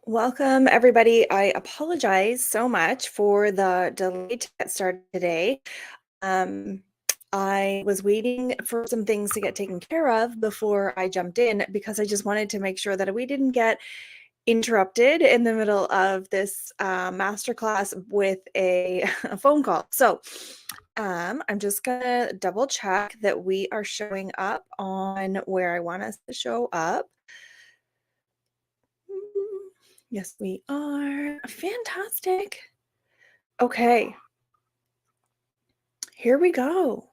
Welcome, everybody. I apologize so much for the delay to get started today. Um, I was waiting for some things to get taken care of before I jumped in because I just wanted to make sure that we didn't get interrupted in the middle of this masterclass with a phone call. So I'm just gonna double check that we are showing up on where I want us to show up. Yes, we are. Fantastic. Okay, here we go.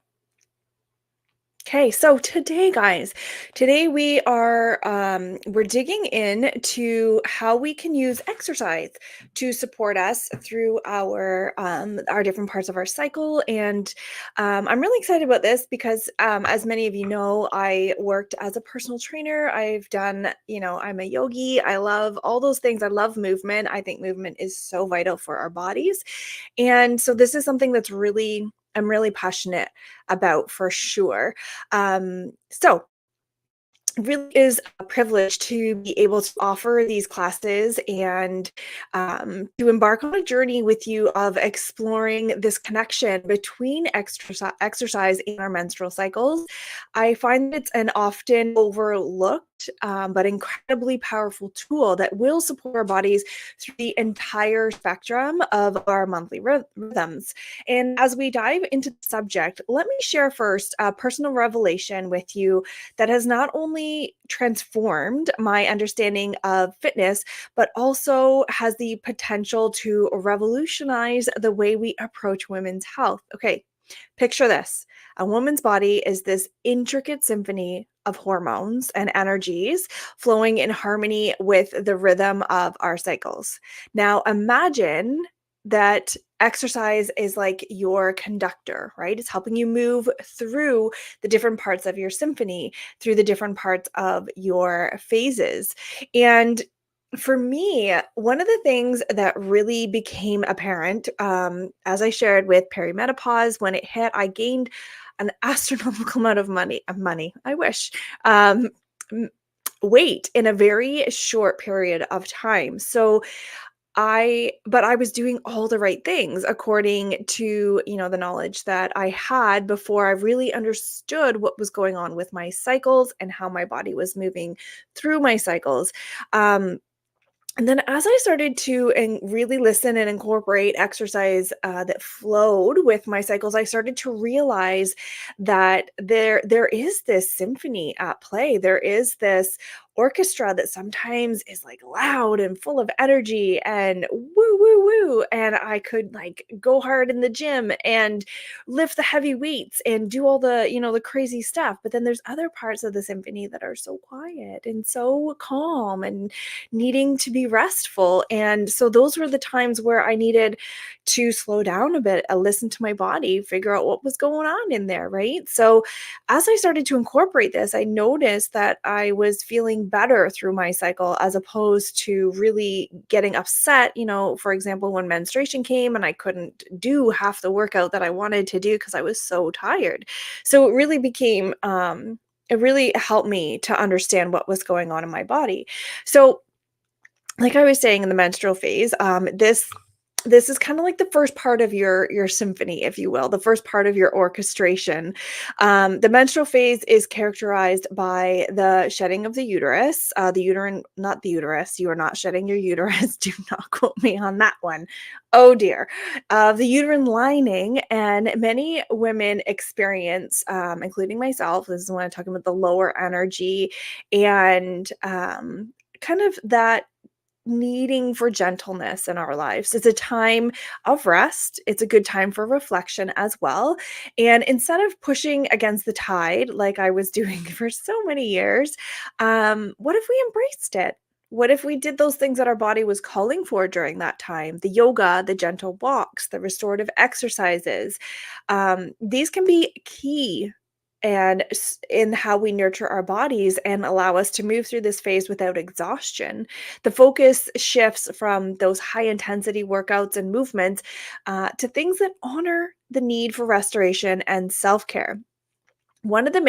Okay, so today, guys, today we're digging into how we can use exercise to support us through our different parts of our cycle. And I'm really excited about this because as many of you know, I worked as a personal trainer. I've done, I'm a yogi. I love all those things. I love movement. I think movement is so vital for our bodies. And so this is something I'm really passionate about for sure. So it really is a privilege to be able to offer these classes and to embark on a journey with you of exploring this connection between exercise and our menstrual cycles. I find it's an often overlooked but incredibly powerful tool that will support our bodies through the entire spectrum of our monthly rhythms. And as we dive into the subject, let me share first a personal revelation with you that has not only transformed my understanding of fitness, but also has the potential to revolutionize the way we approach women's health. Okay, picture this. A woman's body is this intricate symphony of hormones and energies flowing in harmony with the rhythm of our cycles. Now, imagine that exercise is like your conductor, right? It's helping you move through the different parts of your symphony, through the different parts of your phases. And for me, one of the things that really became apparent, as I shared with perimenopause, when it hit, I gained an astronomical amount of money, I wish, um, weight in a very short period of time. So but I was doing all the right things according to, the knowledge that I had before I really understood what was going on with my cycles and how my body was moving through my cycles. Um, and then as I started to really listen and incorporate exercise that flowed with my cycles, I started to realize that there is this symphony at play. There is this orchestra that sometimes is like loud and full of energy and woo woo woo, and I could like go hard in the gym and lift the heavy weights and do all the crazy stuff. But then there's other parts of the symphony that are so quiet and so calm and needing to be restful. And so those were the times where I needed to slow down a bit, listen to my body, figure out what was going on in there, right? So as I started to incorporate this, I noticed that I was feeling better through my cycle as opposed to really getting upset, for example, when menstruation came and I couldn't do half the workout that I wanted to do because I was so tired. So it really helped me to understand what was going on in my body. So like I was saying in the menstrual phase, this is kind of like the first part of your symphony, if you will, the first part of your orchestration. The menstrual phase is characterized by the shedding of the uterus, the uterine, not the uterus. You are not shedding your uterus. Do not quote me on that one. Oh dear. The uterine lining, and many women experience, including myself. This is when I'm talking about the lower energy and kind of that needing for gentleness in our lives. It's a time of rest. It's a good time for reflection as well. And instead of pushing against the tide, like I was doing for so many years, what if we embraced it? What if we did those things that our body was calling for during that time? The yoga, the gentle walks, the restorative exercises. These can be key and in how we nurture our bodies and allow us to move through this phase without exhaustion. The focus shifts from those high intensity workouts and movements to things that honor the need for restoration and self care. One of the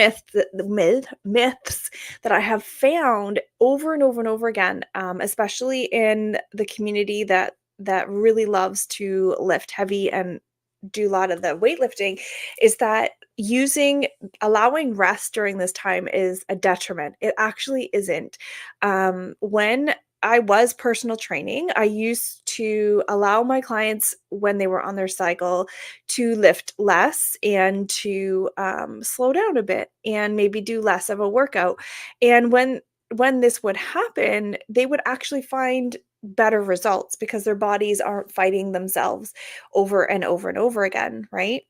myths that I have found over and over and over again, especially in the community that really loves to lift heavy and do a lot of the weightlifting, is that allowing rest during this time is a detriment. It actually isn't. When I was personal training, I used to allow my clients when they were on their cycle to lift less and to slow down a bit and maybe do less of a workout. And when this would happen, they would actually find better results because their bodies aren't fighting themselves over and over and over again, right?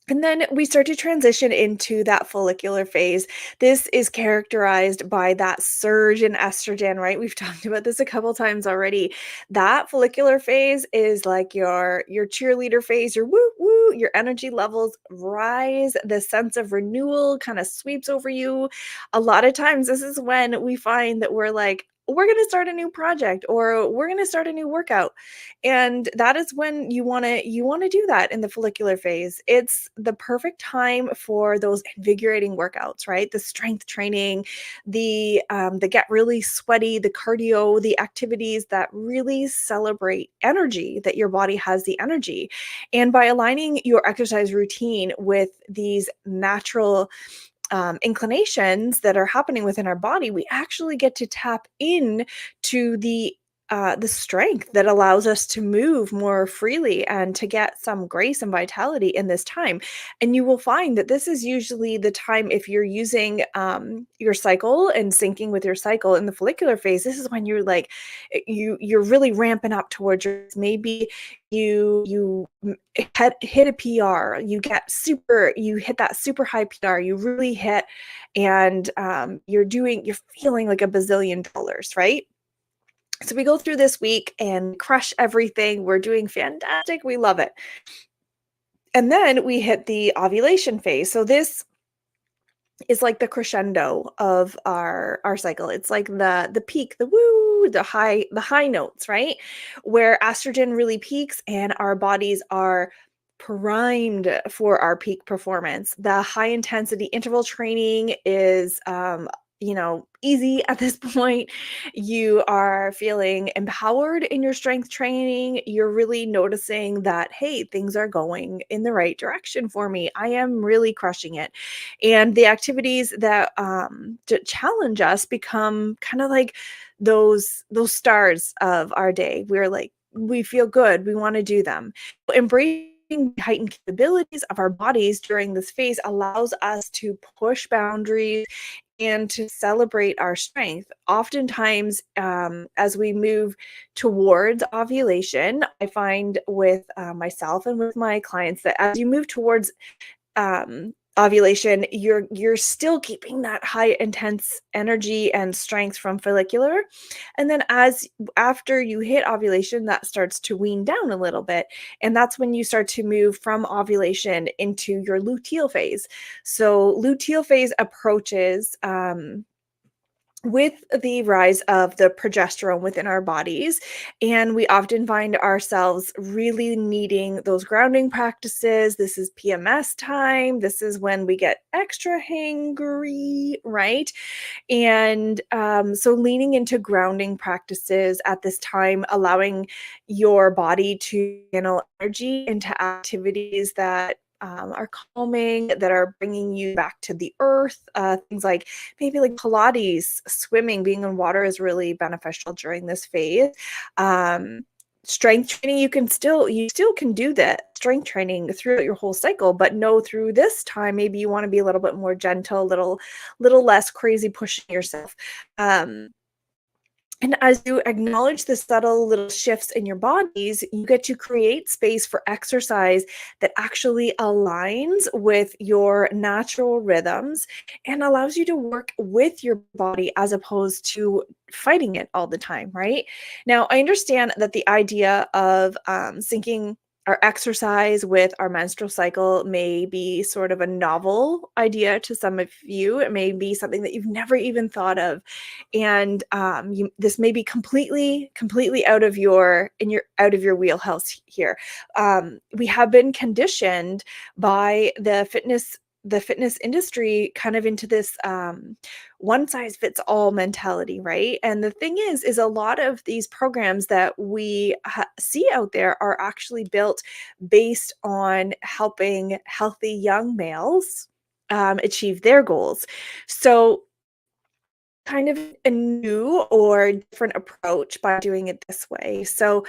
And then we start to transition into that follicular phase. This is characterized by that surge in estrogen, right? We've talked about this a couple times already. That follicular phase is like your cheerleader phase, your woo woo, your energy levels rise, the sense of renewal kind of sweeps over you. A lot of times this is when we find that we're going to start a new project or we're going to start a new workout, and that is when you want to do that in the follicular phase. It's the perfect time for those invigorating workouts, right? The strength training, the get really sweaty, the cardio, the activities that really celebrate energy, that your body has the energy. And by aligning your exercise routine with these natural inclinations that are happening within our body, we actually get to tap in to the strength that allows us to move more freely and to get some grace and vitality in this time. And you will find that this is usually the time, if you're using your cycle and syncing with your cycle in the follicular phase, this is when you're like you're really ramping up towards your, maybe hit a PR, you hit that super high PR, you really hit, and you're feeling like a bazillion dollars, right? So we go through this week and crush everything. We're doing fantastic. We love it. And then we hit the ovulation phase. So this is like the crescendo of our cycle. It's like the peak, the woo, the high notes, right? Where estrogen really peaks and our bodies are primed for our peak performance. The high intensity interval training is easy at this point. You are feeling empowered in your strength training. You're really noticing that, hey, things are going in the right direction for me. I am really crushing it. And the activities that challenge us become kind of like those stars of our day. We feel good. We want to do them. Embracing the heightened capabilities of our bodies during this phase allows us to push boundaries and to celebrate our strength. Oftentimes, as we move towards ovulation, I find with myself and with my clients that as you move towards ovulation, you're still keeping that high intense energy and strength from follicular, and then as after you hit ovulation, that starts to wean down a little bit, and that's when you start to move from ovulation into your luteal phase. So luteal phase approaches with the rise of the progesterone within our bodies. And we often find ourselves really needing those grounding practices. This is PMS time. This is when we get extra hangry, right? And so leaning into grounding practices at this time, allowing your body to channel energy into activities that are calming, that are bringing you back to the earth. Things like maybe like Pilates, swimming, being in water is really beneficial during this phase. Strength training, you still can do that strength training throughout your whole cycle, but no, through this time, maybe you want to be a little bit more gentle, little less crazy pushing yourself. Um, and as you acknowledge the subtle little shifts in your bodies, you get to create space for exercise that actually aligns with your natural rhythms and allows you to work with your body as opposed to fighting it all the time, right? Now, I understand that the idea of syncing our exercise with our menstrual cycle may be sort of a novel idea to some of you. It may be something that you've never even thought of, and this may be completely out of your wheelhouse here. We have been conditioned by the fitness the fitness industry kind of into this one size fits all mentality, right? And the thing is a lot of these programs that we see out there are actually built based on helping healthy young males achieve their goals. So kind of a new or different approach by doing it this way. So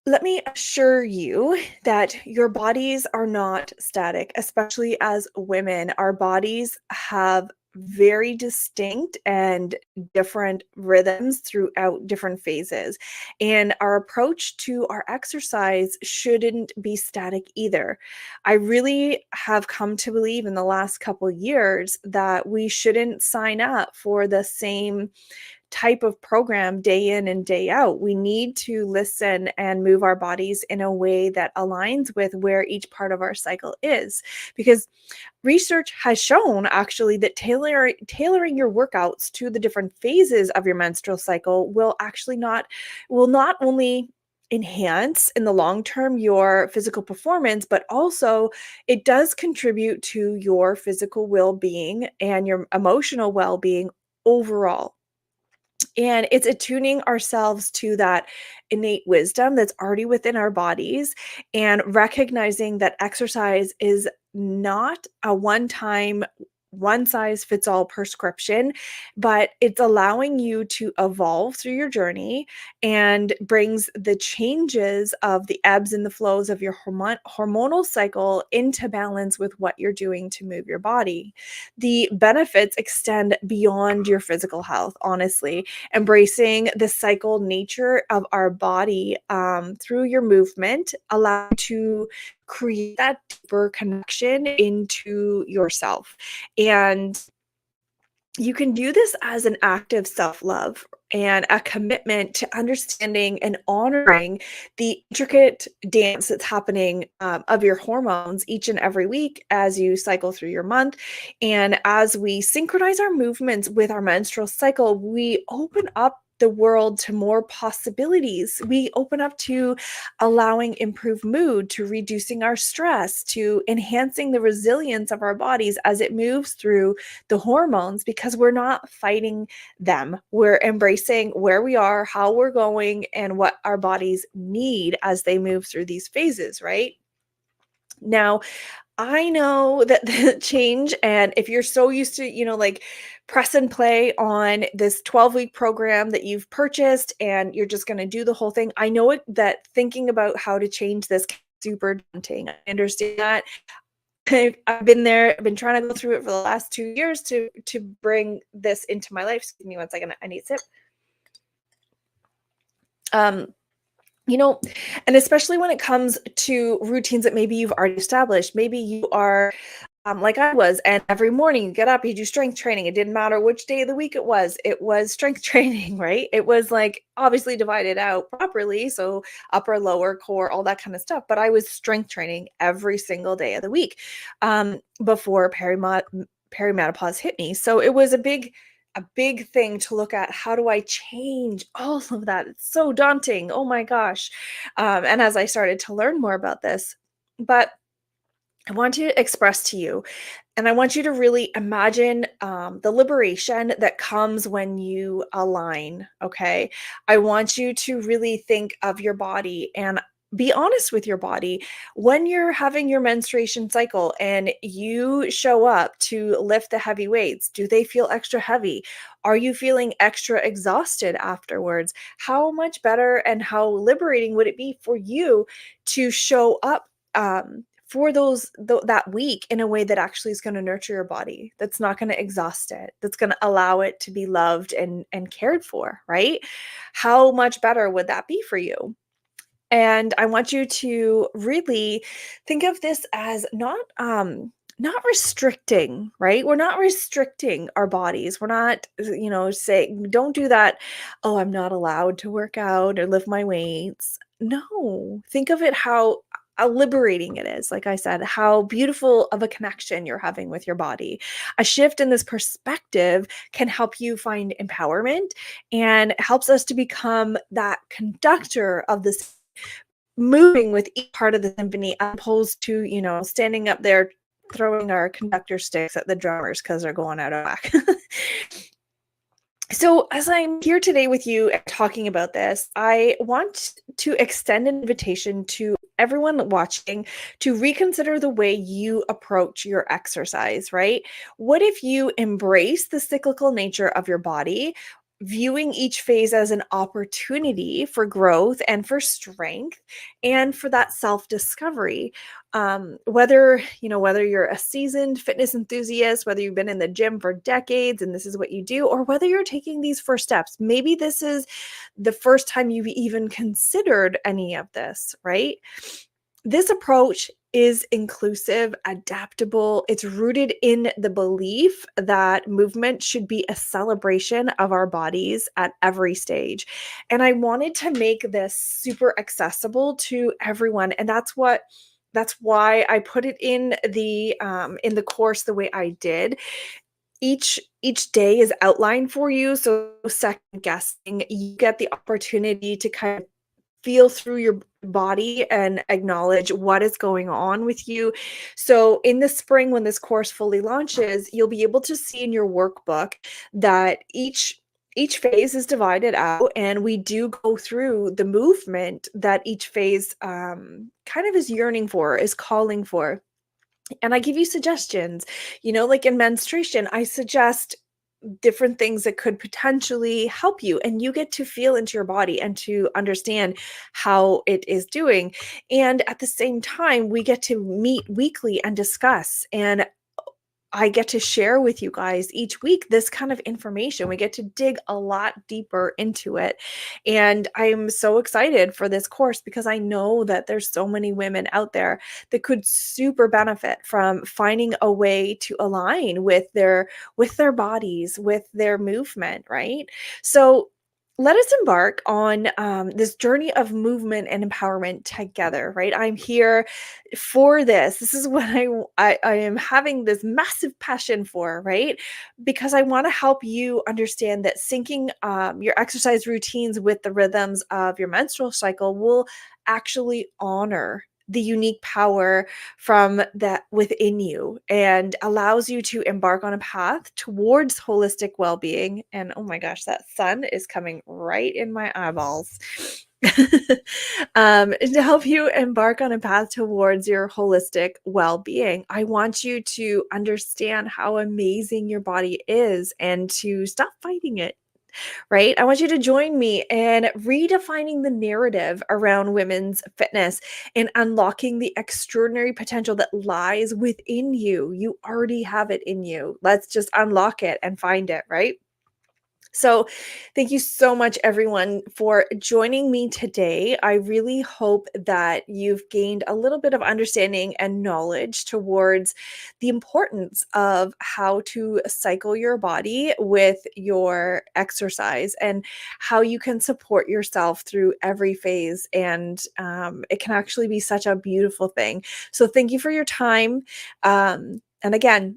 let me assure you that your bodies are not static, especially as women. Our bodies have very distinct and different rhythms throughout different phases. And our approach to our exercise shouldn't be static either. I really have come to believe in the last couple years that we shouldn't sign up for the same type of program day in and day out. We need to listen and move our bodies in a way that aligns with where each part of our cycle is. Because research has shown actually that tailoring your workouts to the different phases of your menstrual cycle will not only enhance in the long term your physical performance, but also it does contribute to your physical well-being and your emotional well-being overall. And it's attuning ourselves to that innate wisdom that's already within our bodies and recognizing that exercise is not a one time, one size fits all prescription, but it's allowing you to evolve through your journey and brings the changes of the ebbs and the flows of your hormonal cycle into balance with what you're doing to move your body. The benefits extend beyond your physical health, honestly. Embracing the cycle nature of our body through your movement allow you to create that deeper connection into yourself. And you can do this as an act of self-love and a commitment to understanding and honoring the intricate dance that's happening of your hormones each and every week as you cycle through your month. And as we synchronize our movements with our menstrual cycle, we open up the world to more possibilities. We open up to allowing improved mood, to reducing our stress, to enhancing the resilience of our bodies as it moves through the hormones, because we're not fighting them. We're embracing where we are, how we're going, and what our bodies need as they move through these phases, right? Now, I know that the change, and if you're so used to, like press and play on this 12-week program that you've purchased and you're just going to do the whole thing, I know that thinking about how to change this can be super daunting. I understand that. I've been there. I've been trying to go through it for the last 2 years to bring this into my life. Excuse me one second. I need a sip. Um, you know, and especially when it comes to routines that maybe you've already established. Maybe you are like I was, and every morning you get up, you do strength training. It didn't matter which day of the week it was strength training, right? It was like obviously divided out properly. So upper, lower, core, all that kind of stuff. But I was strength training every single day of the week before perimenopause hit me. So it was a big thing to look at. How do I change all of that? It's so daunting. Oh my gosh. And as I started to learn more about this, but I want to express to you, and I want you to really imagine the liberation that comes when you align. Okay. I want you to really think of your body and be honest with your body. When you're having your menstruation cycle and you show up to lift the heavy weights, do they feel extra heavy? Are you feeling extra exhausted afterwards? How much better and how liberating would it be for you to show up? For that week in a way that actually is going to nurture your body, that's not going to exhaust it, that's going to allow it to be loved and cared for, right? How much better would that be for you? And I want you to really think of this as not restricting, right? We're not restricting our bodies. We're not, saying don't do that. Oh, I'm not allowed to work out or lift my weights. No, think of it how liberating it is. Like I said, how beautiful of a connection you're having with your body. A shift in this perspective can help you find empowerment and helps us to become that conductor of this, moving with each part of the symphony, as opposed to, standing up there throwing our conductor sticks at the drummers because they're going out of whack. So, as I'm here today with you and talking about this, I want to extend an invitation to everyone watching to reconsider the way you approach your exercise, right? What if you embrace the cyclical nature of your body, viewing each phase as an opportunity for growth and for strength and for that self discovery? Whether you're a seasoned fitness enthusiast, whether you've been in the gym for decades and this is what you do, or whether you're taking these first steps, maybe this is the first time you've even considered any of this, right? This approach is inclusive, adaptable. It's rooted in the belief that movement should be a celebration of our bodies at every stage. And I wanted to make this super accessible to everyone. And that's why I put it in the course the way I did. Each day is outlined for you. So second guessing, you get the opportunity to kind of feel through your body and acknowledge what is going on with you. So in the spring, when this course fully launches, you'll be able to see in your workbook that each phase is divided out, and we do go through the movement that each phase kind of is yearning for, is calling for. And I give you suggestions, like in menstruation, I suggest different things that could potentially help you, and you get to feel into your body and to understand how it is doing. And at the same time, we get to meet weekly and discuss, and I get to share with you guys each week this kind of information. We get to dig a lot deeper into it. And I'm so excited for this course because I know that there's so many women out there that could super benefit from finding a way to align with their bodies, with their movement, right? So let us embark on this journey of movement and empowerment together, right? I'm here for this. This is what I am having this massive passion for, right? Because I want to help you understand that syncing your exercise routines with the rhythms of your menstrual cycle will actually honor the unique power from that within you and allows you to embark on a path towards holistic well-being. And oh my gosh, that sun is coming right in my eyeballs. To help you embark on a path towards your holistic well-being. I want you to understand how amazing your body is and to stop fighting it, right? I want you to join me in redefining the narrative around women's fitness and unlocking the extraordinary potential that lies within you. You already have it in you. Let's just unlock it and find it, right? So, thank you so much, everyone, for joining me today. I really hope that you've gained a little bit of understanding and knowledge towards the importance of how to cycle your body with your exercise and how you can support yourself through every phase. And it can actually be such a beautiful thing. So, thank you for your time. And again,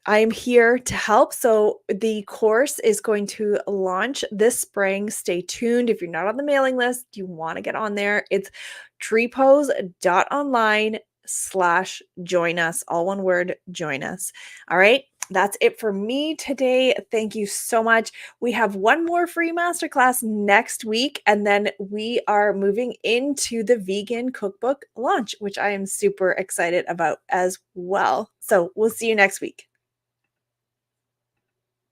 I am here to help. So the course is going to launch this spring. Stay tuned. If you're not on the mailing list, you want to get on there. It's trepose.online/join us. All one word, join us. All right. That's it for me today. Thank you so much. We have one more free masterclass next week, and then we are moving into the vegan cookbook launch, which I am super excited about as well. So we'll see you next week.